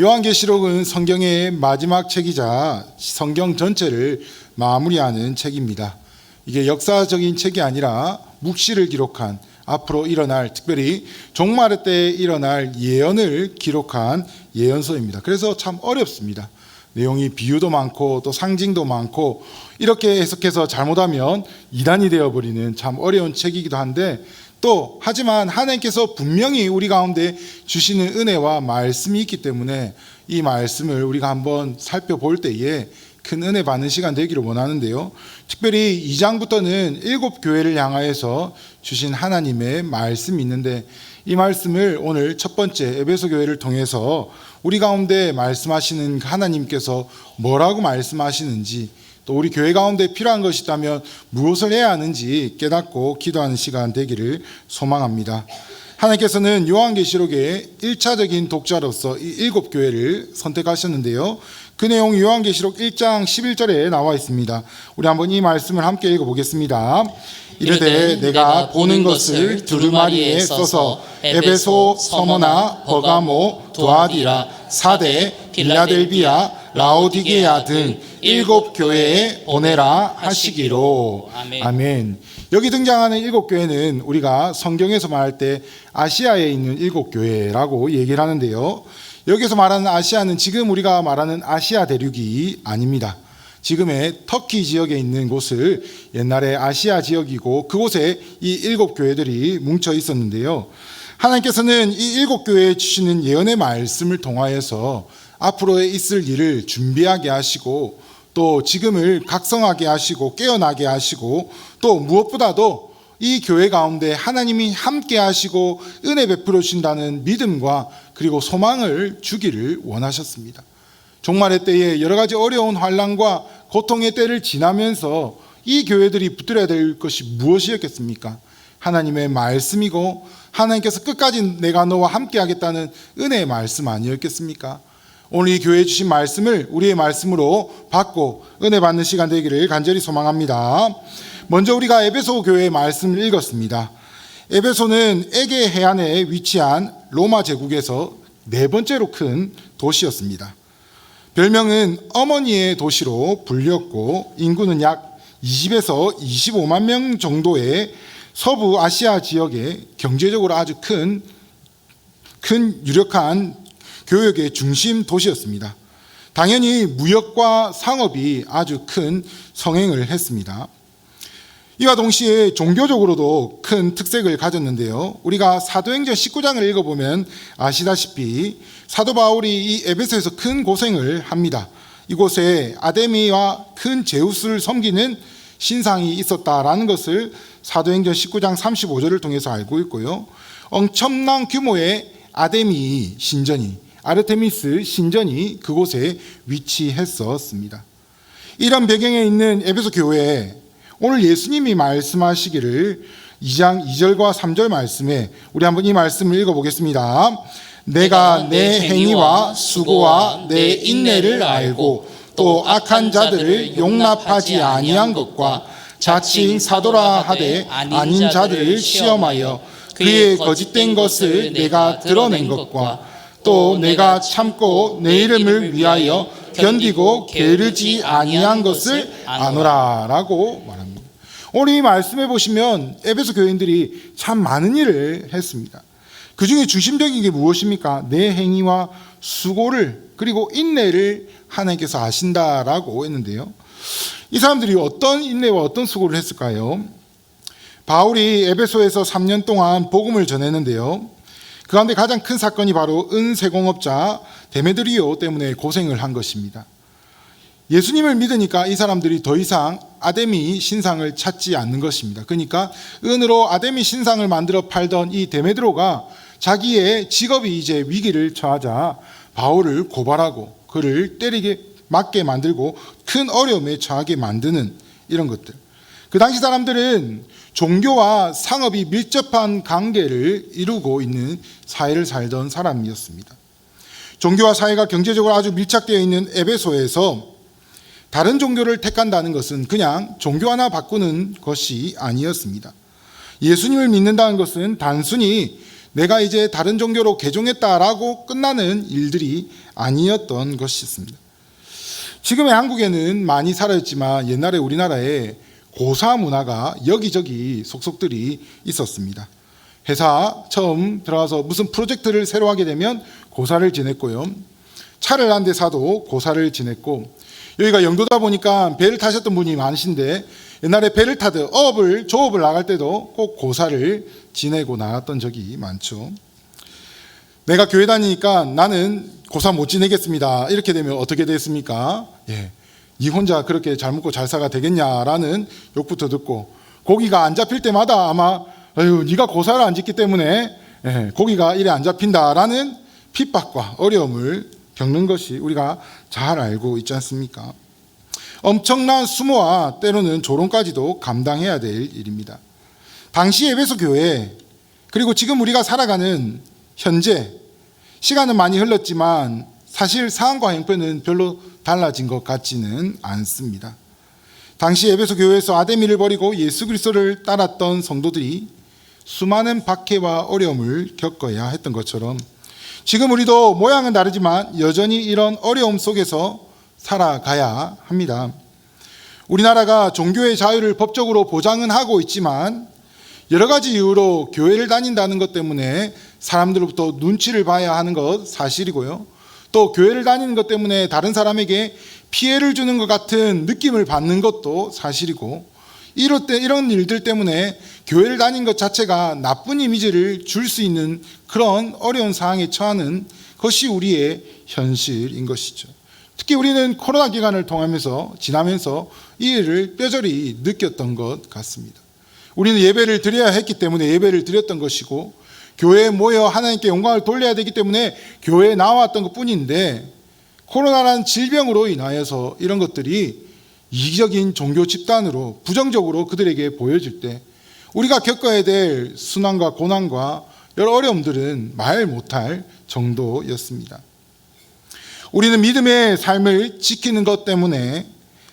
요한계시록은 성경의 마지막 책이자 성경 전체를 마무리하는 책입니다. 이게 역사적인 책이 아니라 묵시를 기록한 앞으로 일어날, 특별히 종말의 때에 일어날 예언을 기록한 예언서입니다. 그래서 참 어렵습니다. 내용이 비유도 많고 또 상징도 많고 이렇게 해석해서 잘못하면 이단이 되어버리는 참 어려운 책이기도 한데, 또 하지만 하나님께서 분명히 우리 가운데 주시는 은혜와 말씀이 있기 때문에 이 말씀을 우리가 한번 살펴볼 때에 큰 은혜 받는 시간 되기를 원하는데요. 특별히 2장부터는 7교회를 향하여서 주신 하나님의 말씀이 있는데, 이 말씀을 오늘 첫 번째 에베소 교회를 통해서 우리 가운데 말씀하시는 하나님께서 뭐라고 말씀하시는지, 또 우리 교회 가운데 필요한 것이 있다면 무엇을 해야 하는지 깨닫고 기도하는 시간 되기를 소망합니다. 하나님께서는 요한계시록의 1차적인 독자로서 이 7교회를 선택하셨는데요. 그 내용 요한계시록 1장 11절에 나와 있습니다. 우리 한번 이 말씀을 함께 읽어보겠습니다. 이르되 내가 보는 것을 두루마리에 써서 에베소, 서머나, 버가모, 두아디라, 사데, 빌라델비아, 라오디게아 등 7교회에 보내라 하시기로. 아멘. 여기 등장하는 7교회는 우리가 성경에서 말할 때 아시아에 있는 7교회라고 얘기를 하는데요. 여기서 말하는 아시아는 지금 우리가 말하는 아시아 대륙이 아닙니다. 지금의 터키 지역에 있는 곳을 옛날에 아시아 지역이고, 그곳에 이 7교회들이 뭉쳐 있었는데요. 하나님께서는 이 7교회에 주시는 예언의 말씀을 통하여서 앞으로에 있을 일을 준비하게 하시고, 또 지금을 각성하게 하시고 깨어나게 하시고, 또 무엇보다도 이 교회 가운데 하나님이 함께 하시고 은혜 베풀어 주신다는 믿음과 그리고 소망을 주기를 원하셨습니다. 종말의 때에 여러 가지 어려운 환난과 고통의 때를 지나면서 이 교회들이 붙들어야 될 것이 무엇이었겠습니까? 하나님의 말씀이고, 하나님께서 끝까지 내가 너와 함께 하겠다는 은혜의 말씀 아니었겠습니까? 오늘 이 교회에 주신 말씀을 우리의 말씀으로 받고 은혜 받는 시간 되기를 간절히 소망합니다. 먼저 우리가 에베소 교회의 말씀을 읽었습니다. 에베소는 에게 해안에 위치한 로마 제국에서 4번째로 큰 도시였습니다. 별명은 어머니의 도시로 불렸고, 인구는 약 20에서 25만 명 정도의 서부 아시아 지역에 경제적으로 아주 큰 유력한 교역의 중심 도시였습니다. 당연히 무역과 상업이 아주 큰 성행을 했습니다. 이와 동시에 종교적으로도 큰 특색을 가졌는데요. 우리가 사도행전 19장을 읽어보면 아시다시피 사도 바울이 이 에베소에서 큰 고생을 합니다. 이곳에 아데미와 큰 제우스를 섬기는 신상이 있었다라는 것을 사도행전 19장 35절을 통해서 알고 있고요. 엄청난 규모의 아데미 신전이, 아르테미스 신전이 그곳에 위치했었습니다. 이런 배경에 있는 에베소 교회에 오늘 예수님이 말씀하시기를 2장 2절과 3절 말씀에 우리 한번 이 말씀을 읽어보겠습니다. 내가 내 행위와 수고와 내 인내를 알고 또 악한 자들을 용납하지 아니한 것과 자칭 사도라 하되 아닌 자들을 시험하여 그의 거짓된 것을 내가 드러낸 것과 또 내가 참고 내 이름을 위하여 견디고 게으르지 아니한 것을 아노라 라고 말합니다. 오늘 이 말씀해 보시면 에베소 교인들이 참 많은 일을 했습니다. 그 중에 중심적인 게 무엇입니까? 내 행위와 수고를 그리고 인내를 하나님께서 아신다라고 했는데요. 이 사람들이 어떤 인내와 어떤 수고를 했을까요? 바울이 에베소에서 3년 동안 복음을 전했는데요. 그 가운데 가장 큰 사건이 바로 은세공업자 데메드리오 때문에 고생을 한 것입니다. 예수님을 믿으니까 이 사람들이 더 이상 아데미 신상을 찾지 않는 것입니다. 그러니까 은으로 아데미 신상을 만들어 팔던 이 데메드로가 자기의 직업이 이제 위기를 처하자 바울을 고발하고 그를 때리게 맞게 만들고 큰 어려움에 처하게 만드는 이런 것들. 그 당시 사람들은 종교와 상업이 밀접한 관계를 이루고 있는 사회를 살던 사람이었습니다. 종교와 사회가 경제적으로 아주 밀착되어 있는 에베소에서 다른 종교를 택한다는 것은 그냥 종교 하나 바꾸는 것이 아니었습니다. 예수님을 믿는다는 것은 단순히 내가 이제 다른 종교로 개종했다라고 끝나는 일들이 아니었던 것이었습니다. 지금의 한국에는 많이 사라졌지만 옛날에 우리나라에 고사 문화가 여기저기 속속들이 있었습니다. 회사 처음 들어가서 무슨 프로젝트를 새로 하게 되면 고사를 지냈고요. 차를 한 대 사도 고사를 지냈고, 여기가 영도다 보니까 배를 타셨던 분이 많으신데 옛날에 배를 타듯 조업을 나갈 때도 꼭 고사를 지내고 나갔던 적이 많죠. 내가 교회 다니니까 나는 고사 못 지내겠습니다. 이렇게 되면 어떻게 됐습니까? 니 혼자 그렇게 잘 먹고 잘 사가 되겠냐라는 욕부터 듣고, 고기가 안 잡힐 때마다 아마 네가 고사를 안 짓기 때문에 고기가 이래 안 잡힌다라는 핍박과 어려움을 겪는 것이 우리가 잘 알고 있지 않습니까? 엄청난 수모와 때로는 조롱까지도 감당해야 될 일입니다. 당시 에베소 교회, 그리고 지금 우리가 살아가는 현재, 시간은 많이 흘렀지만 사실 상황과 형편은 별로 달라진 것 같지는 않습니다. 당시 에베소 교회에서 아데미를 버리고 예수 그리스도를 따랐던 성도들이 수많은 박해와 어려움을 겪어야 했던 것처럼 지금 우리도 모양은 다르지만 여전히 이런 어려움 속에서 살아가야 합니다. 우리나라가 종교의 자유를 법적으로 보장은 하고 있지만 여러 가지 이유로 교회를 다닌다는 것 때문에 사람들로부터 눈치를 봐야 하는 것 사실이고요. 또 교회를 다니는 것 때문에 다른 사람에게 피해를 주는 것 같은 느낌을 받는 것도 사실이고, 이런 일들 때문에 교회를 다니는 것 자체가 나쁜 이미지를 줄 수 있는 그런 어려운 상황에 처하는 것이 우리의 현실인 것이죠. 특히 우리는 코로나 기간을 지나면서 이 일을 뼈저리 느꼈던 것 같습니다. 우리는 예배를 드려야 했기 때문에 예배를 드렸던 것이고, 교회에 모여 하나님께 영광을 돌려야 되기 때문에 교회에 나왔던 것뿐인데, 코로나라는 질병으로 인하여서 이런 것들이 이기적인 종교 집단으로 부정적으로 그들에게 보여질 때 우리가 겪어야 될 순환과 고난과 여러 어려움들은 말 못할 정도였습니다. 우리는 믿음의 삶을 지키는 것 때문에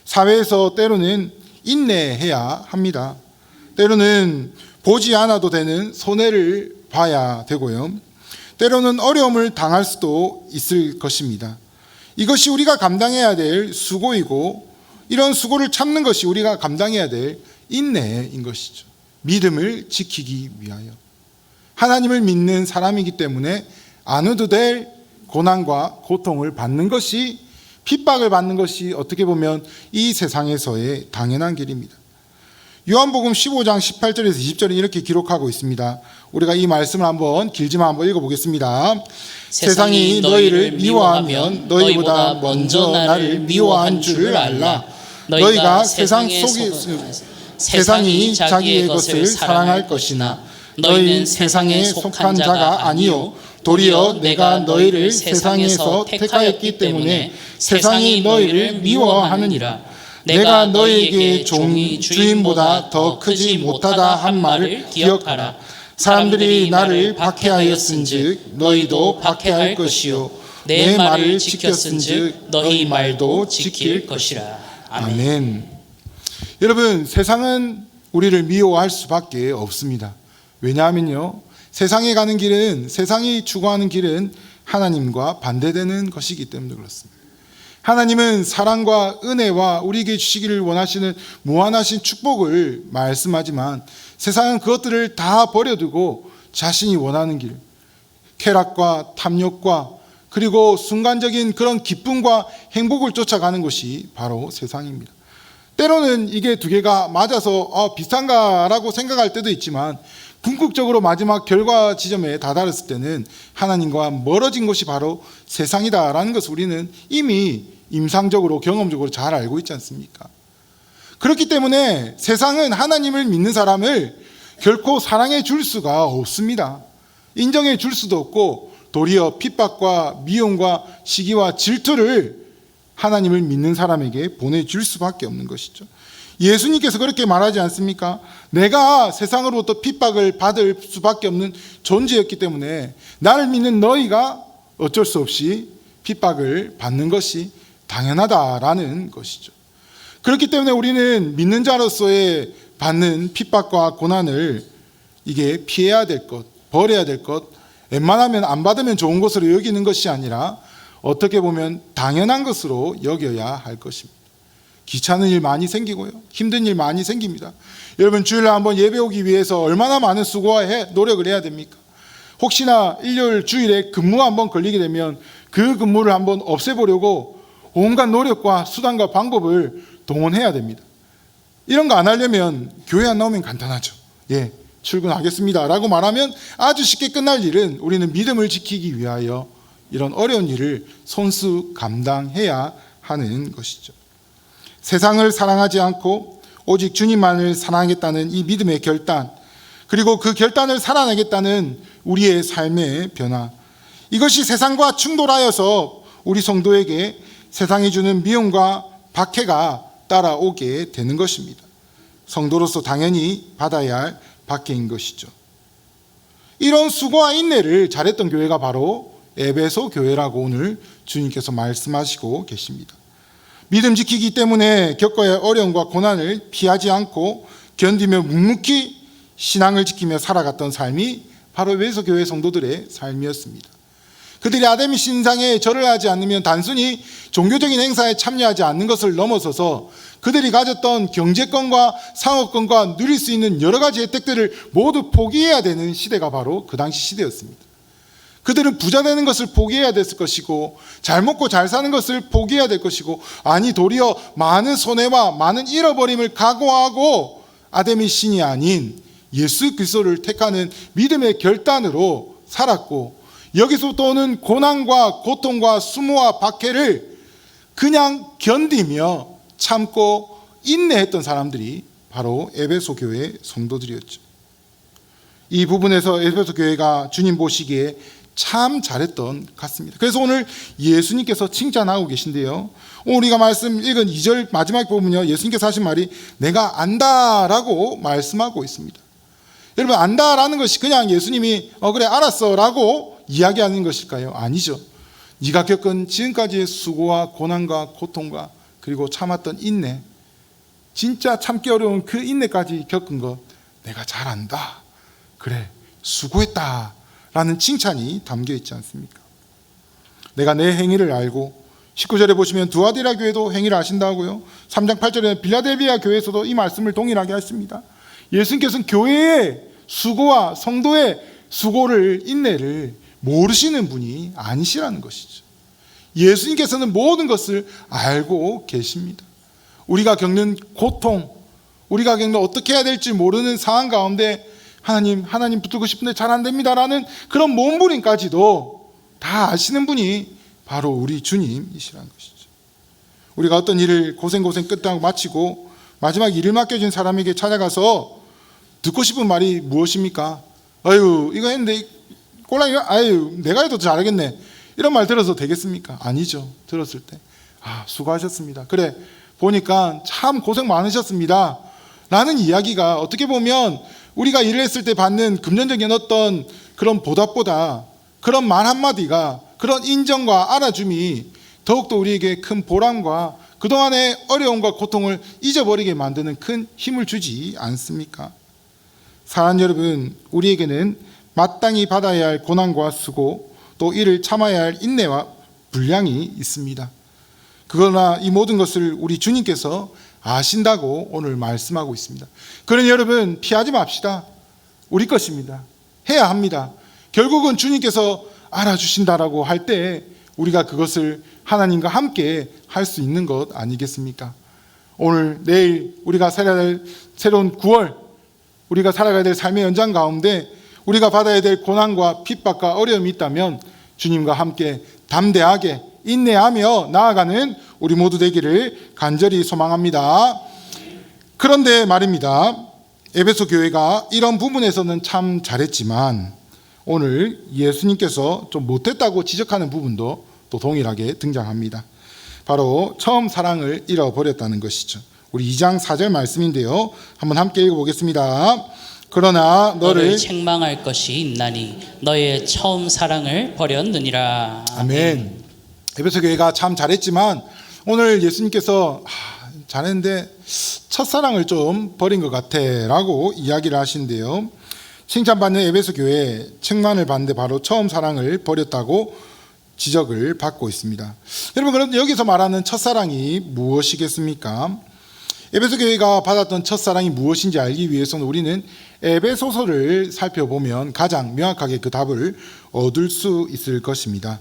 사회에서 때로는 인내해야 합니다. 때로는 보지 않아도 되는 손해를 봐야 되고요. 때로는 어려움을 당할 수도 있을 것입니다. 이것이 우리가 감당해야 될 수고이고, 이런 수고를 참는 것이 우리가 감당해야 될 인내인 것이죠. 믿음을 지키기 위하여. 하나님을 믿는 사람이기 때문에 안 해도 될 고난과 고통을 받는 것이, 핍박을 받는 것이 어떻게 보면 이 세상에서의 당연한 길입니다. 요한복음 15장 18절에서 20절에 이렇게 기록하고 있습니다. 우리가 이 말씀을 길지만 한번 읽어보겠습니다. 세상이 너희를 미워하면 너희보다 먼저 나를 미워한 줄을 알라. 너희가 세상이 자기의 것을 사랑할 것이나 너희는 세상에 속한 자가 아니요 도리어 내가 너희를 세상에서 택하였기 때문에 세상이 너희를 미워하느니라. 내가 너희에게 종이 주인보다 더 크지 못하다 한 말을 기억하라. 사람들이 나를 박해하였은즉 너희도 박해할 것이요 내 말을 지켰은즉 너희 말도 지킬 것이라. 아멘. 여러분, 세상은 우리를 미워할 수밖에 없습니다. 왜냐하면요, 세상에 가는 길은, 세상이 추구하는 길은 하나님과 반대되는 것이기 때문에 그렇습니다. 하나님은 사랑과 은혜와 우리에게 주시기를 원하시는 무한하신 축복을 말씀하지만 세상은 그것들을 다 버려두고 자신이 원하는 길, 쾌락과 탐욕과 그리고 순간적인 그런 기쁨과 행복을 쫓아가는 것이 바로 세상입니다. 때로는 이게 두 개가 맞아서 비슷한가라고 생각할 때도 있지만 궁극적으로 마지막 결과 지점에 다다랐을 때는 하나님과 멀어진 것이 바로 세상이다라는 것을 우리는 이미 임상적으로 경험적으로 잘 알고 있지 않습니까? 그렇기 때문에 세상은 하나님을 믿는 사람을 결코 사랑해 줄 수가 없습니다. 인정해 줄 수도 없고 도리어 핍박과 미움과 시기와 질투를 하나님을 믿는 사람에게 보내줄 수밖에 없는 것이죠. 예수님께서 그렇게 말하지 않습니까? 내가 세상으로부터 핍박을 받을 수밖에 없는 존재였기 때문에 나를 믿는 너희가 어쩔 수 없이 핍박을 받는 것이 당연하다라는 것이죠. 그렇기 때문에 우리는 믿는 자로서의 받는 핍박과 고난을 이게 피해야 될 것, 버려야 될 것, 웬만하면 안 받으면 좋은 것으로 여기는 것이 아니라 어떻게 보면 당연한 것으로 여겨야 할 것입니다. 귀찮은 일 많이 생기고요. 힘든 일 많이 생깁니다. 여러분 주일날 한번 예배 오기 위해서 얼마나 많은 수고와 노력을 해야 됩니까? 혹시나 일요일 주일에 근무 한번 걸리게 되면 그 근무를 한번 없애보려고 온갖 노력과 수단과 방법을 동원해야 됩니다. 이런 거 안 하려면 교회 안 나오면 간단하죠. 예, 출근하겠습니다 라고 말하면 아주 쉽게 끝날 일은 우리는 믿음을 지키기 위하여 이런 어려운 일을 손수 감당해야 하는 것이죠. 세상을 사랑하지 않고 오직 주님만을 사랑하겠다는 이 믿음의 결단, 그리고 그 결단을 살아내겠다는 우리의 삶의 변화, 이것이 세상과 충돌하여서 우리 성도에게 세상이 주는 미움과 박해가 따라오게 되는 것입니다. 성도로서 당연히 받아야 할 박해인 것이죠. 이런 수고와 인내를 잘했던 교회가 바로 에베소 교회라고 오늘 주님께서 말씀하시고 계십니다. 믿음 지키기 때문에 겪어야 할 어려움과 고난을 피하지 않고 견디며 묵묵히 신앙을 지키며 살아갔던 삶이 바로 에베소 교회 성도들의 삶이었습니다. 그들이 아데미 신상에 절을 하지 않으면 단순히 종교적인 행사에 참여하지 않는 것을 넘어서서 그들이 가졌던 경제권과 상업권과 누릴 수 있는 여러 가지 혜택들을 모두 포기해야 되는 시대가 바로 그 당시 시대였습니다. 그들은 부자 되는 것을 포기해야 됐을 것이고 잘 먹고 잘 사는 것을 포기해야 될 것이고, 아니 도리어 많은 손해와 많은 잃어버림을 각오하고 아데미 신이 아닌 예수 그리스도를 택하는 믿음의 결단으로 살았고, 여기서부터 오는 고난과 고통과 수모와 박해를 그냥 견디며 참고 인내했던 사람들이 바로 에베소 교회 성도들이었죠. 이 부분에서 에베소 교회가 주님 보시기에 참 잘했던 것 같습니다. 그래서 오늘 예수님께서 칭찬하고 계신데요, 오늘 우리가 말씀 읽은 2절 마지막 부분은요, 예수님께서 하신 말이 내가 안다라고 말씀하고 있습니다. 여러분, 안다라는 것이 그냥 예수님이 그래 알았어 라고 이야기하는 것일까요? 아니죠. 네가 겪은 지금까지의 수고와 고난과 고통과 그리고 참았던 인내, 진짜 참기 어려운 그 인내까지 겪은 것 내가 잘 안다, 그래 수고했다 라는 칭찬이 담겨 있지 않습니까? 내가 내 행위를 알고, 19절에 보시면 두아디라 교회도 행위를 아신다고요. 3장 8절에 빌라델비아 교회에서도 이 말씀을 동일하게 하십니다. 예수님께서는 교회의 수고와 성도의 수고를, 인내를 모르시는 분이 아니시라는 것이죠. 예수님께서는 모든 것을 알고 계십니다. 우리가 겪는 고통, 우리가 겪는 어떻게 해야 될지 모르는 상황 가운데 하나님 붙들고 싶은데 잘 안 됩니다라는 그런 몸부림까지도 다 아시는 분이 바로 우리 주님이시라는 것이죠. 우리가 어떤 일을 고생 끝하고 마치고 마지막 일을 맡겨진 사람에게 찾아가서 듣고 싶은 말이 무엇입니까? 아유, 이거 했는데 꼴랑이가, 아유, 내가 해도 잘하겠네, 이런 말 들어서 되겠습니까? 아니죠. 들었을 때 수고하셨습니다, 그래 보니까 참 고생 많으셨습니다 라는 이야기가 어떻게 보면 우리가 일을 했을 때 받는 금전적인 어떤 그런 보답보다 그런 말 한마디가, 그런 인정과 알아줌이 더욱더 우리에게 큰 보람과 그동안의 어려움과 고통을 잊어버리게 만드는 큰 힘을 주지 않습니까? 사랑하는 여러분, 우리에게는 마땅히 받아야 할 고난과 수고, 또 이를 참아야 할 인내와 분량이 있습니다. 그러나 이 모든 것을 우리 주님께서 아신다고 오늘 말씀하고 있습니다. 그러니 여러분, 피하지 맙시다. 우리 것입니다. 해야 합니다. 결국은 주님께서 알아주신다라고 할 때 우리가 그것을 하나님과 함께 할 수 있는 것 아니겠습니까? 오늘 내일 우리가 살아야 될 새로운 9월, 우리가 살아가야 될 삶의 연장 가운데 우리가 받아야 될 고난과 핍박과 어려움이 있다면 주님과 함께 담대하게 인내하며 나아가는 우리 모두 되기를 간절히 소망합니다. 그런데 말입니다, 에베소 교회가 이런 부분에서는 참 잘했지만 오늘 예수님께서 좀 못했다고 지적하는 부분도 또 동일하게 등장합니다. 바로 처음 사랑을 잃어버렸다는 것이죠. 우리 2장 4절 말씀인데요, 한번 함께 읽어보겠습니다. 그러나 너를 책망할 것이 있나니 너의 처음 사랑을 버렸느니라. 아멘. 에베소 교회가 참 잘했지만 오늘 예수님께서 잘했는데 첫사랑을 좀 버린 것 같아 라고 이야기를 하신대요. 칭찬받는 에베소 교회 책만을 봤는데 바로 처음 사랑을 버렸다고 지적을 받고 있습니다. 여러분, 그럼 여기서 말하는 첫사랑이 무엇이겠습니까? 에베소 교회가 받았던 첫사랑이 무엇인지 알기 위해서는 우리는 에베소서를 살펴보면 가장 명확하게 그 답을 얻을 수 있을 것입니다.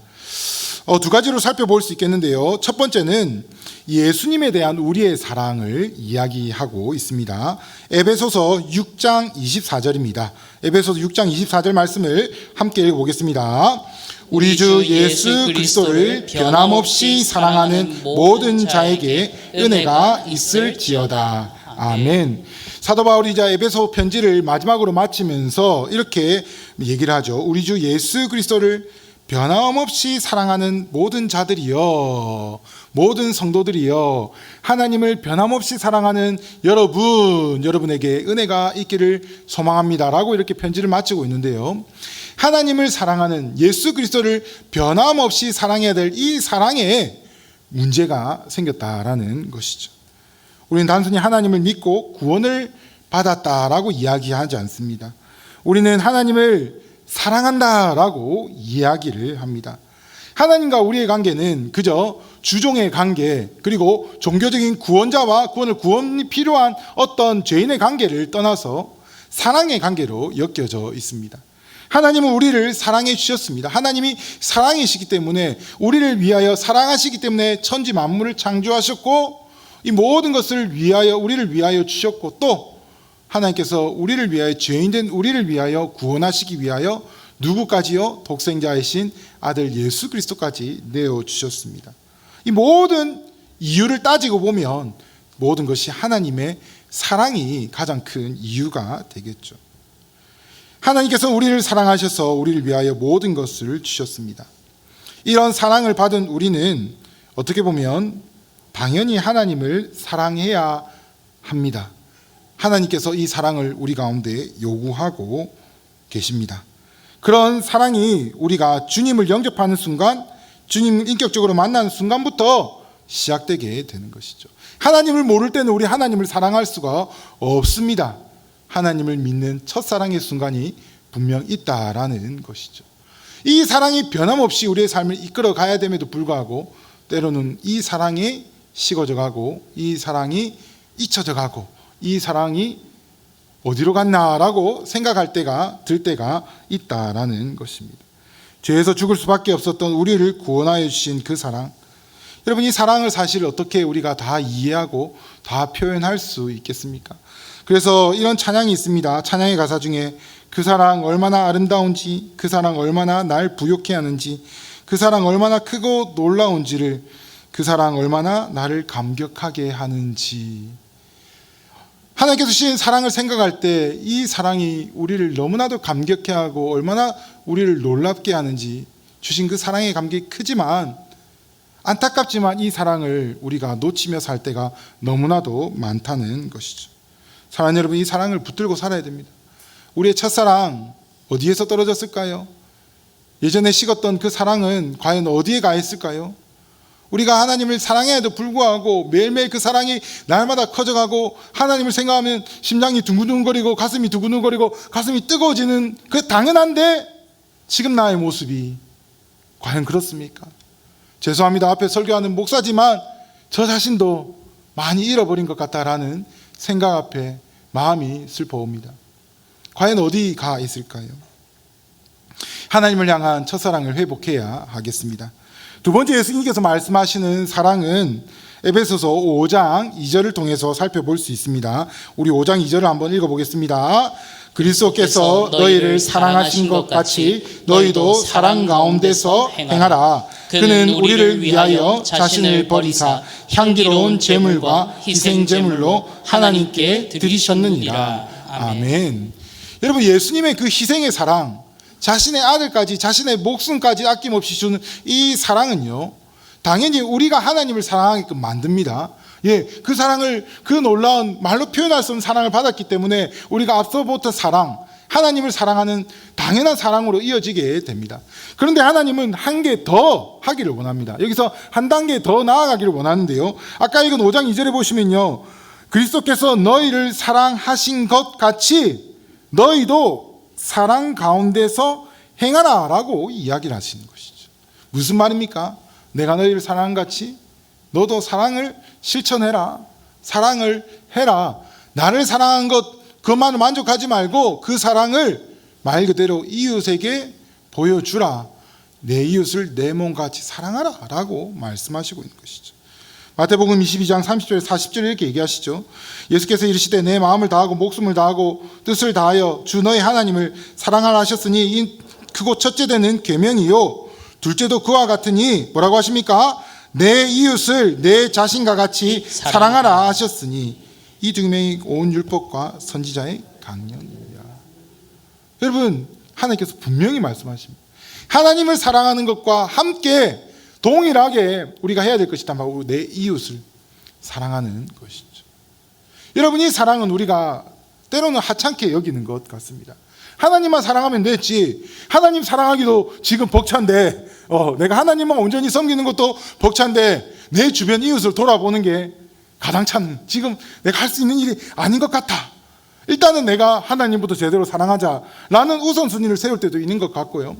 두 가지로 살펴볼 수 있겠는데요. 첫 번째는 예수님에 대한 우리의 사랑을 이야기하고 있습니다. 에베소서 6장 24절입니다. 에베소서 6장 24절 말씀을 함께 읽어보겠습니다. 우리 주 예수 그리스도를 변함없이 사랑하는 모든 자에게 은혜가 있을지어다. 아멘. 사도 바울이 이제 에베소 편지를 마지막으로 마치면서 이렇게 얘기를 하죠. 우리 주 예수 그리스도를 변함없이 사랑하는 모든 자들이여, 모든 성도들이여, 하나님을 변함없이 사랑하는 여러분에게 은혜가 있기를 소망합니다라고 이렇게 편지를 마치고 있는데요. 하나님을 사랑하는 예수 그리스도를 변함없이 사랑해야 될 이 사랑에 문제가 생겼다라는 것이죠. 우리는 단순히 하나님을 믿고 구원을 받았다라고 이야기하지 않습니다. 우리는 하나님을 사랑한다라고 이야기를 합니다. 하나님과 우리의 관계는 그저 주종의 관계, 그리고 종교적인 구원자와 구원이 필요한 어떤 죄인의 관계를 떠나서 사랑의 관계로 엮여져 있습니다. 하나님은 우리를 사랑해 주셨습니다. 하나님이 사랑이시기 때문에 우리를 위하여 사랑하시기 때문에 천지 만물을 창조하셨고 이 모든 것을 위하여 우리를 위하여 주셨고 또 하나님께서 우리를 위하여 죄인된 우리를 위하여 구원하시기 위하여 누구까지요? 독생자이신 아들 예수 그리스도까지 내어주셨습니다. 이 모든 이유를 따지고 보면 모든 것이 하나님의 사랑이 가장 큰 이유가 되겠죠. 하나님께서 우리를 사랑하셔서 우리를 위하여 모든 것을 주셨습니다. 이런 사랑을 받은 우리는 어떻게 보면 당연히 하나님을 사랑해야 합니다. 하나님께서 이 사랑을 우리 가운데 요구하고 계십니다. 그런 사랑이 우리가 주님을 영접하는 순간, 주님을 인격적으로 만나는 순간부터 시작되게 되는 것이죠. 하나님을 모를 때는 우리 하나님을 사랑할 수가 없습니다. 하나님을 믿는 첫사랑의 순간이 분명 있다라는 것이죠. 이 사랑이 변함없이 우리의 삶을 이끌어 가야 됨에도 불구하고 때로는 이 사랑이 식어져 가고 이 사랑이 잊혀져 가고 이 사랑이 어디로 갔나라고 생각할 때가 들 때가 있다라는 것입니다. 죄에서 죽을 수밖에 없었던 우리를 구원하여 주신 그 사랑, 여러분 이 사랑을 사실 어떻게 우리가 다 이해하고 다 표현할 수 있겠습니까? 그래서 이런 찬양이 있습니다. 찬양의 가사 중에 그 사랑 얼마나 아름다운지, 그 사랑 얼마나 날 부욕해 하는지, 그 사랑 얼마나 크고 놀라운지를, 그 사랑 얼마나 나를 감격하게 하는지. 하나님께서 주신 사랑을 생각할 때 이 사랑이 우리를 너무나도 감격해 하고 얼마나 우리를 놀랍게 하는지, 주신 그 사랑의 감격이 크지만 안타깝지만 이 사랑을 우리가 놓치며 살 때가 너무나도 많다는 것이죠. 사랑하는 여러분, 이 사랑을 붙들고 살아야 됩니다. 우리의 첫사랑 어디에서 떨어졌을까요? 예전에 식었던 그 사랑은 과연 어디에 가 있을까요? 우리가 하나님을 사랑해도 불구하고 매일매일 그 사랑이 날마다 커져가고 하나님을 생각하면 심장이 둥글둥글거리고 가슴이 두근두근거리고 가슴이 뜨거워지는 그 당연한데 지금 나의 모습이 과연 그렇습니까? 죄송합니다. 앞에 설교하는 목사지만 저 자신도 많이 잃어버린 것 같다라는 생각 앞에 마음이 슬퍼옵니다. 과연 어디 가 있을까요? 하나님을 향한 첫사랑을 회복해야 하겠습니다. 두 번째 예수님께서 말씀하시는 사랑은 에베소서 5장 2절을 통해서 살펴볼 수 있습니다. 우리 5장 2절을 한번 읽어보겠습니다. 그리스도께서 너희를 사랑하신 것 같이 너희도 사랑 가운데서 행하라. 그는 우리를 위하여 자신을 버리사 향기로운 제물과 희생 제물로 하나님께 드리셨느니라. 아멘. 여러분, 예수님의 그 희생의 사랑, 자신의 아들까지 자신의 목숨까지 아낌없이 주는 이 사랑은요, 당연히 우리가 하나님을 사랑하게끔 만듭니다. 그 사랑을, 그 놀라운 말로 표현할 수 없는 사랑을 받았기 때문에 우리가 앞서 보던 사랑, 하나님을 사랑하는 당연한 사랑으로 이어지게 됩니다. 그런데 하나님은 한 개 더 하기를 원합니다. 여기서 한 단계 더 나아가기를 원하는데요, 아까 읽은 5장 2절에 보시면요, 그리스도께서 너희를 사랑하신 것 같이 너희도 사랑 가운데서 행하라라고 이야기를 하시는 것이죠. 무슨 말입니까? 내가 너희를 사랑한 같이 너도 사랑을 실천해라. 사랑을 해라. 나를 사랑한 것 그것만으로 만족하지 말고 그 사랑을 말 그대로 이웃에게 보여주라. 내 이웃을 내 몸같이 사랑하라 라고 말씀하시고 있는 것이죠. 마태복음 22장 30절 40절에 이렇게 얘기하시죠. 예수께서 이르시되 내 마음을 다하고 목숨을 다하고 뜻을 다하여 주 너희 하나님을 사랑하라 하셨으니 이 크고 첫째 되는 계명이요 둘째도 그와 같으니 뭐라고 하십니까? 내 이웃을 내 자신과 같이 사랑하라 하셨으니 이 두 계명이 온 율법과 선지자의 강령이라. 여러분, 하나님께서 분명히 말씀하십니다. 하나님을 사랑하는 것과 함께 동일하게 우리가 해야 될 것이다. 바로 내 이웃을 사랑하는 것이죠. 여러분, 이 사랑은 우리가 때로는 하찮게 여기는 것 같습니다. 하나님만 사랑하면 됐지. 하나님 사랑하기도 지금 벅찬데, 내가 하나님만 온전히 섬기는 것도 벅찬데 내 주변 이웃을 돌아보는 게 가당찮은, 지금 내가 할 수 있는 일이 아닌 것 같아. 일단은 내가 하나님부터 제대로 사랑하자라는 우선순위를 세울 때도 있는 것 같고요.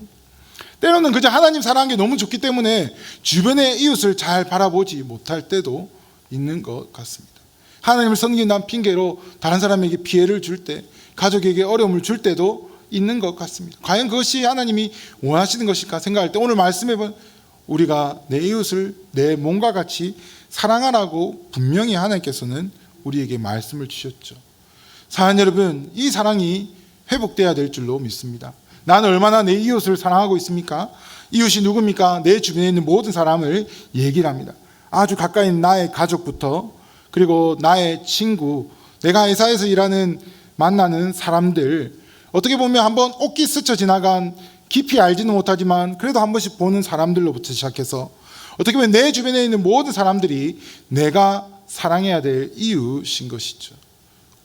때로는 그저 하나님 사랑하는 게 너무 좋기 때문에 주변의 이웃을 잘 바라보지 못할 때도 있는 것 같습니다. 하나님을 섬긴다는 핑계로 다른 사람에게 피해를 줄 때, 가족에게 어려움을 줄 때도 있는 것 같습니다. 과연 그것이 하나님이 원하시는 것일까 생각할 때 오늘 말씀해본 우리가 내 이웃을 내 몸과 같이 사랑하라고 분명히 하나님께서는 우리에게 말씀을 주셨죠. 사랑하는 여러분, 이 사랑이 회복돼야 될 줄로 믿습니다. 나는 얼마나 내 이웃을 사랑하고 있습니까? 이웃이 누굽니까? 내 주변에 있는 모든 사람을 얘기를 합니다. 아주 가까이 있는 나의 가족부터, 그리고 나의 친구, 내가 회사에서 만나는 사람들, 어떻게 보면 한번 옷깃 스쳐 지나간 깊이 알지는 못하지만 그래도 한 번씩 보는 사람들로부터 시작해서 어떻게 보면 내 주변에 있는 모든 사람들이 내가 사랑해야 될 이웃인 것이죠.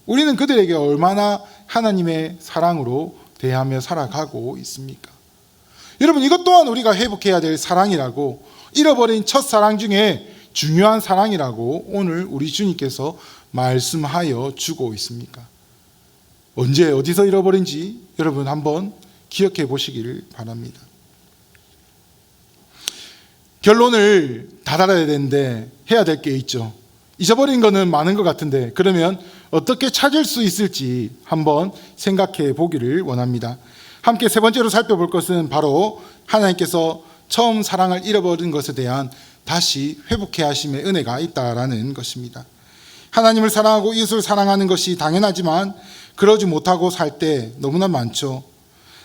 우리는 그들에게 얼마나 하나님의 사랑으로 대하며 살아가고 있습니까? 여러분, 이것 또한 우리가 회복해야 될 사랑이라고, 잃어버린 첫사랑 중에 중요한 사랑이라고 오늘 우리 주님께서 말씀하여 주고 있습니까? 언제 어디서 잃어버린지 여러분 한번 기억해 보시기를 바랍니다. 결론을 다달아야 되는데 해야 될 게 있죠. 잊어버린 거는 많은 것 같은데 그러면 어떻게 찾을 수 있을지 한번 생각해 보기를 원합니다. 함께 세 번째로 살펴볼 것은 바로 하나님께서 처음 사랑을 잃어버린 것에 대한 다시 회복해 하심의 은혜가 있다라는 것입니다. 하나님을 사랑하고 이웃을 사랑하는 것이 당연하지만 그러지 못하고 살 때 너무나 많죠.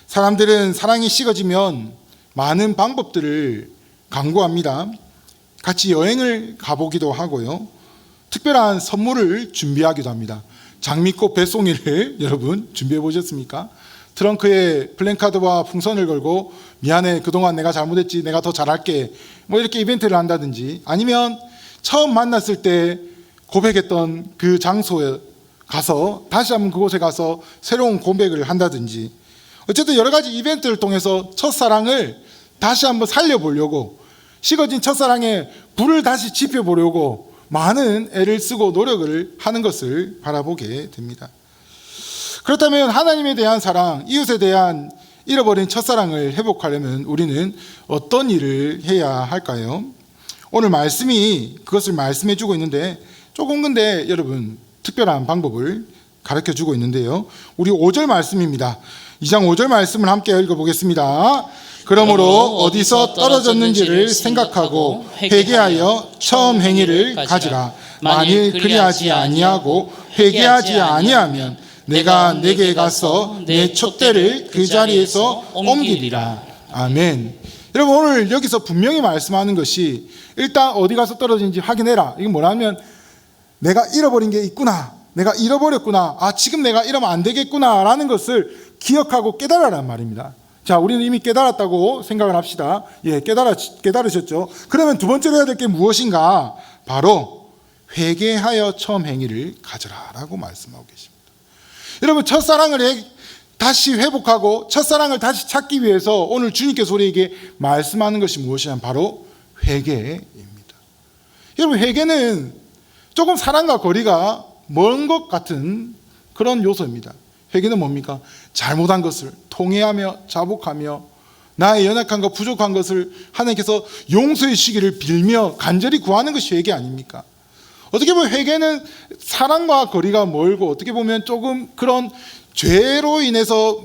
사람들은 사랑이 식어지면 많은 방법들을 강구합니다. 같이 여행을 가보기도 하고요. 특별한 선물을 준비하기도 합니다. 장미꽃 배송이를 여러분 준비해 보셨습니까? 트렁크에 플랜카드와 풍선을 걸고 미안해, 그동안 내가 잘못했지, 내가 더 잘할게, 뭐 이렇게 이벤트를 한다든지, 아니면 처음 만났을 때 고백했던 그 장소에 가서 다시 한번 그곳에 가서 새로운 고백을 한다든지, 어쨌든 여러 가지 이벤트를 통해서 첫사랑을 다시 한번 살려보려고, 식어진 첫사랑에 불을 다시 지펴보려고 많은 애를 쓰고 노력을 하는 것을 바라보게 됩니다. 그렇다면 하나님에 대한 사랑, 이웃에 대한 잃어버린 첫사랑을 회복하려면 우리는 어떤 일을 해야 할까요? 오늘 말씀이 그것을 말씀해 주고 있는데, 조금 근데 여러분 특별한 방법을 가르쳐 주고 있는데요. 우리 5절 말씀입니다. 2장 5절 말씀을 함께 읽어보겠습니다. 그러므로 어디서 떨어졌는지를 생각하고 회개하여 처음 행위를 가지라. 만일 그리하지 아니하고 회개하지 아니하면 내가 내게 가서 내 촛대를 그 자리에서 옮기리라. 아멘. 여러분, 오늘 여기서 분명히 말씀하는 것이 일단 어디 가서 떨어진지 확인해라. 이게 뭐냐면 내가 잃어버린 게 있구나, 내가 잃어버렸구나, 지금 내가 이러면 안 되겠구나 라는 것을 기억하고 깨달으란 말입니다. 자, 우리는 이미 깨달았다고 생각을 합시다. 예, 깨달으셨죠? 그러면 두 번째로 해야 될 게 무엇인가? 바로 회개하여 처음 행위를 가져라 라고 말씀하고 계십니다. 여러분, 첫사랑을 다시 회복하고 첫사랑을 다시 찾기 위해서 오늘 주님께서 우리에게 말씀하는 것이 무엇이냐면 바로 회개입니다. 여러분, 회개는 조금 사랑과 거리가 먼 것 같은 그런 요소입니다. 회개는 뭡니까? 잘못한 것을 통회하며 자복하며 나의 연약함과 부족한 것을 하나님께서 용서해 주시기를 빌며 간절히 구하는 것이 회개 아닙니까? 어떻게 보면 회개는 사랑과 거리가 멀고 어떻게 보면 조금 그런 죄로 인해서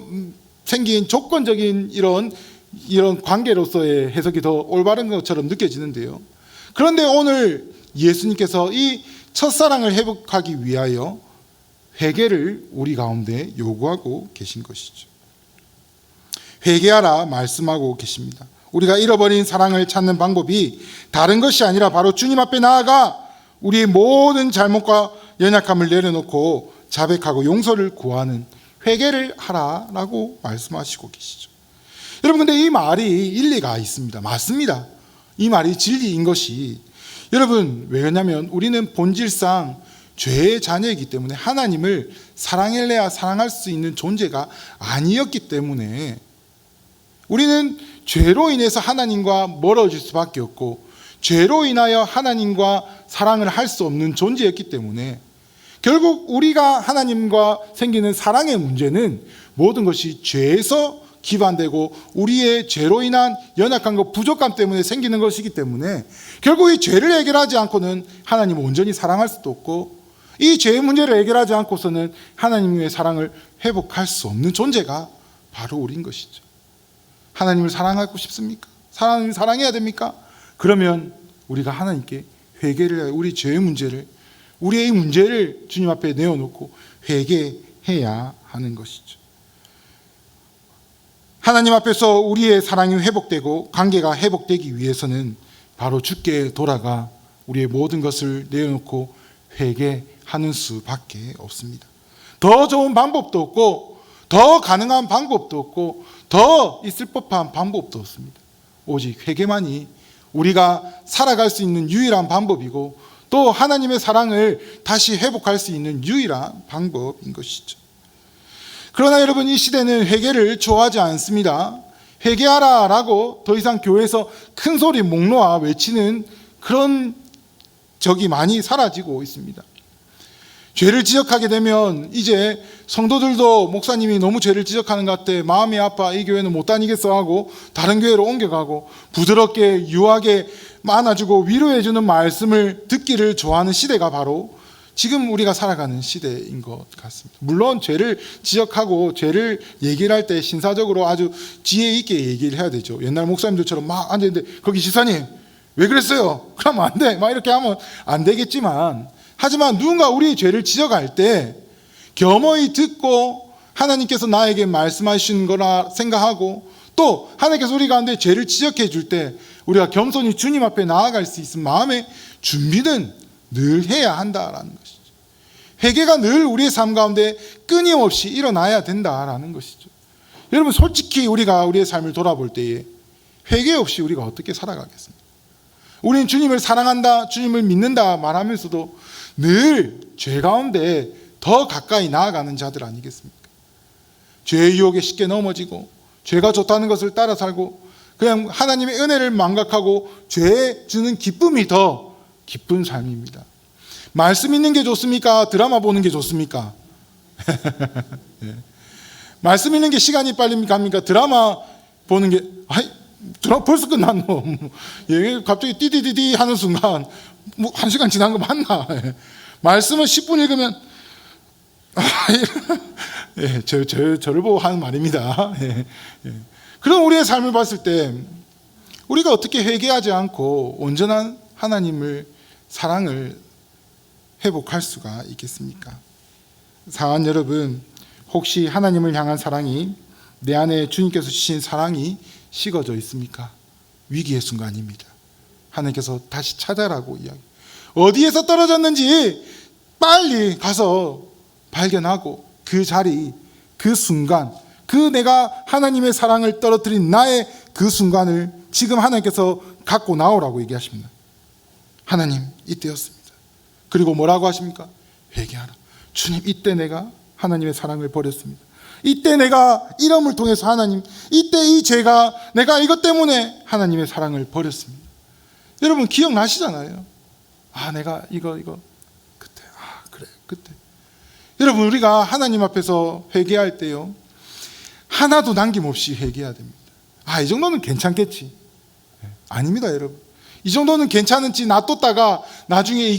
생긴 조건적인 이런 관계로서의 해석이 더 올바른 것처럼 느껴지는데요. 그런데 오늘 예수님께서 이 첫사랑을 회복하기 위하여 회개를 우리 가운데 요구하고 계신 것이죠. 회개하라 말씀하고 계십니다. 우리가 잃어버린 사랑을 찾는 방법이 다른 것이 아니라 바로 주님 앞에 나아가 우리의 모든 잘못과 연약함을 내려놓고 자백하고 용서를 구하는 회개를 하라라고 말씀하시고 계시죠. 여러분, 근데 이 말이 일리가 있습니다. 맞습니다. 이 말이 진리인 것이, 여러분, 왜냐하면 우리는 본질상 죄의 자녀이기 때문에 하나님을 사랑해야 사랑할 수 있는 존재가 아니었기 때문에 우리는 죄로 인해서 하나님과 멀어질 수밖에 없고 죄로 인하여 하나님과 사랑을 할 수 없는 존재였기 때문에 결국 우리가 하나님과 생기는 사랑의 문제는 모든 것이 죄에서 기반되고 우리의 죄로 인한 연약함과 부족함 때문에 생기는 것이기 때문에 결국 이 죄를 해결하지 않고는 하나님을 온전히 사랑할 수도 없고 이 죄의 문제를 해결하지 않고서는 하나님의 사랑을 회복할 수 없는 존재가 바로 우리인 것이죠. 하나님을 사랑하고 싶습니까? 하나님을 사랑해야 됩니까? 그러면 우리가 하나님께 회개를 해야, 우리 죄의 문제를, 우리의 문제를 주님 앞에 내어놓고 회개해야 하는 것이죠. 하나님 앞에서 우리의 사랑이 회복되고 관계가 회복되기 위해서는 바로 주께 돌아가 우리의 모든 것을 내어놓고 회개하는 수밖에 없습니다. 더 좋은 방법도 없고 더 가능한 방법도 없고 더 있을 법한 방법도 없습니다. 오직 회개만이 우리가 살아갈 수 있는 유일한 방법이고 또 하나님의 사랑을 다시 회복할 수 있는 유일한 방법인 것이죠. 그러나 여러분, 이 시대는 회개를 좋아하지 않습니다. 회개하라 라고 더 이상 교회에서 큰 소리 목 놓아 외치는 그런 적이 많이 사라지고 있습니다. 죄를 지적하게 되면 이제 성도들도 목사님이 너무 죄를 지적하는 것 같아 마음이 아파 이 교회는 못 다니겠어 하고 다른 교회로 옮겨가고 부드럽게 유하게 안아주고 위로해주는 말씀을 듣기를 좋아하는 시대가 바로 지금 우리가 살아가는 시대인 것 같습니다. 물론 죄를 지적하고 죄를 얘기를 할 때 신사적으로 아주 지혜 있게 얘기를 해야 되죠. 옛날 목사님들처럼 막 앉아있는데 거기 지사님 왜 그랬어요? 그러면 안 돼. 막 이렇게 하면 안 되겠지만, 하지만 누군가 우리의 죄를 지적할 때 겸허히 듣고 하나님께서 나에게 말씀하시는 거라 생각하고 또 하나님께서 우리 가운데 죄를 지적해 줄 때 우리가 겸손히 주님 앞에 나아갈 수 있는 마음의 준비는 늘 해야 한다라는 것이죠. 회개가 늘 우리의 삶 가운데 끊임없이 일어나야 된다라는 것이죠. 여러분, 솔직히 우리가 우리의 삶을 돌아볼 때에 회개 없이 우리가 어떻게 살아가겠습니까? 우리는 주님을 사랑한다, 주님을 믿는다 말하면서도 늘 죄 가운데 더 가까이 나아가는 자들 아니겠습니까? 죄의 유혹에 쉽게 넘어지고 죄가 좋다는 것을 따라 살고 그냥 하나님의 은혜를 망각하고 죄에 주는 기쁨이 더 기쁜 삶입니다. 말씀 있는 게 좋습니까? 드라마 보는 게 좋습니까? 네. 말씀 있는 게 시간이 빨리 갑니까? 드라마 보는 게 드라마 벌써 끝났노. 예, 갑자기 띠디디디 하는 순간 뭐 1시간 지난 거 맞나? 예. 말씀은 10분 읽으면 예, 저를 보고 하는 말입니다. 예, 예. 그런 우리의 삶을 봤을 때 우리가 어떻게 회개하지 않고 온전한 하나님을 사랑을 회복할 수가 있겠습니까? 사랑하는 여러분, 혹시 하나님을 향한 사랑이 내 안에 주님께서 주신 사랑이 식어져 있습니까? 위기의 순간입니다. 하나님께서 다시 찾아라고 이야기. 어디에서 떨어졌는지 빨리 가서 발견하고 그 자리, 그 순간, 그 내가 하나님의 사랑을 떨어뜨린 나의 그 순간을 지금 하나님께서 갖고 나오라고 얘기하십니다. 하나님, 이때였습니다. 그리고 뭐라고 하십니까? 회개하라. 주님, 이때 내가 하나님의 사랑을 버렸습니다. 이때 내가 이름을 통해서 하나님, 이때 이 죄가 내가 이것 때문에 하나님의 사랑을 버렸습니다. 여러분 기억나시잖아요. 내가 이거 그때 그래 그때. 여러분, 우리가 하나님 앞에서 회개할 때요, 하나도 남김없이 회개해야 됩니다. 이 정도는 괜찮겠지. 아닙니다, 여러분. 이 정도는 괜찮은지 놔뒀다가 나중에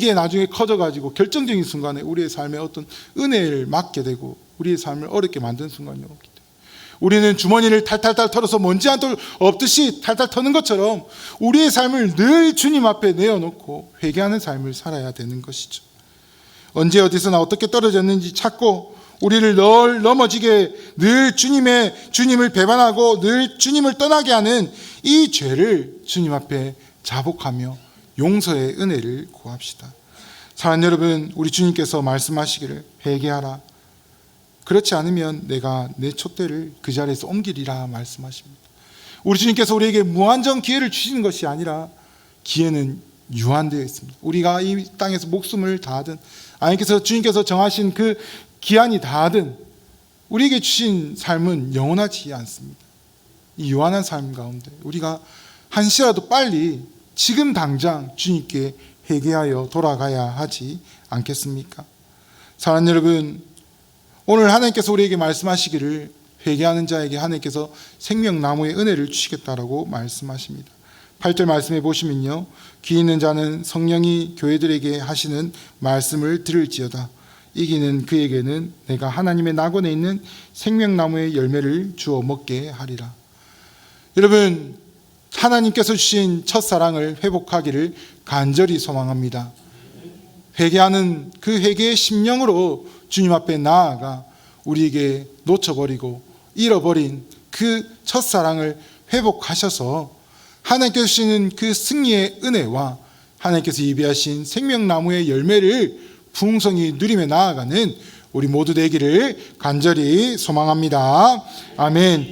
커져가지고 결정적인 순간에 우리의 삶에 어떤 은혜를 맞게 되고 우리의 삶을 어렵게 만드는 순간이 오기 때문에 우리는 주머니를 탈탈탈 털어서 먼지 한 톨 없듯이 탈탈 터는 것처럼 우리의 삶을 늘 주님 앞에 내어놓고 회개하는 삶을 살아야 되는 것이죠. 언제 어디서나 어떻게 떨어졌는지 찾고 우리를 늘 넘어지게 늘 주님을 배반하고 늘 주님을 떠나게 하는 이 죄를 주님 앞에 자복하며 용서의 은혜를 구합시다. 사랑하는 여러분, 우리 주님께서 말씀하시기를 회개하라. 그렇지 않으면 내가 내 촛대를 그 자리에서 옮기리라 말씀하십니다. 우리 주님께서 우리에게 무한정 기회를 주시는 것이 아니라 기회는 유한되어 있습니다. 우리가 이 땅에서 목숨을 다하든 주님께서 정하신 그 기한이 다하든 우리에게 주신 삶은 영원하지 않습니다. 이 유한한 삶 가운데 우리가 한시라도 빨리 지금 당장 주님께 회개하여 돌아가야 하지 않겠습니까? 사랑하는 여러분, 오늘 하나님께서 우리에게 말씀하시기를 회개하는 자에게 하나님께서 생명나무의 은혜를 주시겠다라고 말씀하십니다. 8절 말씀해 보시면요, 귀 있는 자는 성령이 교회들에게 하시는 말씀을 들을지어다. 이기는 그에게는 내가 하나님의 낙원에 있는 생명나무의 열매를 주어 먹게 하리라. 여러분, 하나님께서 주신 첫사랑을 회복하기를 간절히 소망합니다. 회개하는 그 회개의 심령으로 주님 앞에 나아가 우리에게 놓쳐버리고 잃어버린 그 첫사랑을 회복하셔서 하나님께서 주시는 그 승리의 은혜와 하나님께서 예비하신 생명나무의 열매를 풍성히 누리며 나아가는 우리 모두 되기를 간절히 소망합니다. 아멘.